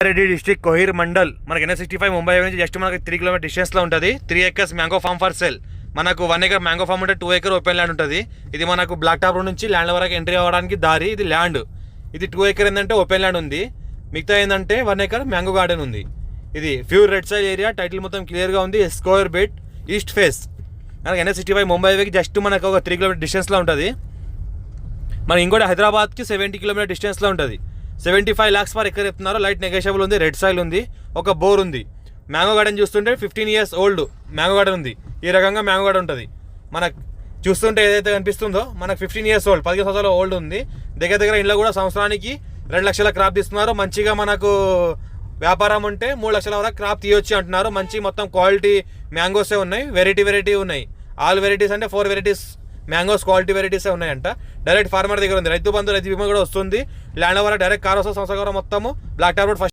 Reddy district Kohir mandal మనకి NH65 Mumbai నుంచి just మనకి 3 కిలోమీటర్ డిస్టెన్స్లో ఉంటుంది. 3 acres mango farm for sale. మనకు 1 acre మ్యాంగో ఫామ్ ఉంటే 2 acre ఓపెన్ ల్యాండ్ ఉంటుంది. ఇది మనకు బ్లాక్ టాప్ రోడ్ నుంచి ల్యాండ్ వరకు ఎంట్రీ అవ్వడానికి దారి. ఇది ల్యాండ్. ఇది 2 acre ఏంటంటే ఓపెన్ ల్యాండ్ ఉంది. మిగతా ఏంటంటే 1 acre మ్యాంగో గార్డెన్ ఉంది. ఇది ప్యూర్ రెడ్ సైల్ ఏరియా. టైటిల్ మొత్తం క్లియర్గా ఉంది. Square bit east face. మనకి NH65 ముంబై వేకి జస్ట్ మనకు ఒక 3 కిలోమీటర్ డిస్టెన్స్లో ఉంటుంది. మన ఇంకోటి హైదరాబాద్కి 70 కిలోమీటర్ డిస్టెన్స్లో ఉంటుంది. 75 lakhs పర్ ఎకర్ చెప్తున్నారు. లైట్ నెగోషియబుల్ ఉంది. రెడ్ సాయిల్ ఉంది. ఒక బోర్ ఉంది. మ్యాంగో గార్డెన్ చూస్తుంటే 15 years ఓల్డ్ మ్యాంగో గార్డెన్ ఉంది. ఈ రకంగా మ్యాంగో గార్డెన్ ఉంటుంది. మనకు చూస్తుంటే ఏదైతే కనిపిస్తుందో మనకు 15 years ఓల్డ్, 15 సంవత్సరాల ఓల్డ్ ఉంది. దగ్గర ఇంట్లో కూడా సంవత్సరానికి 2 లక్షల క్రాప్ తీస్తున్నారు. మంచిగా మనకు వ్యాపారం ఉంటే 3 లక్షల వరకు క్రాప్ తీయొచ్చు అంటున్నారు. మంచి మొత్తం క్వాలిటీ మ్యాంగోసే ఉన్నాయి. వెరైటీ ఉన్నాయి. ఆల్ వెరైటీస్ అంటే 4 వెరైటీస్ మ్యాంగోస్ క్వాలిటీ వెరైటీసే ఉన్నాయంట. డైరెక్ట్ ఫార్మర్ దగ్గర ఉంది. రైతు బంధు రైతు బీమా కూడా వస్తుంది. ల్యాండ్ ఓవర్ డైరెక్ట్ కార్ వస్తుంది. సంవత్సరం మొత్తము బ్లాక్ టాప్ రోడ్ ఫస్ట్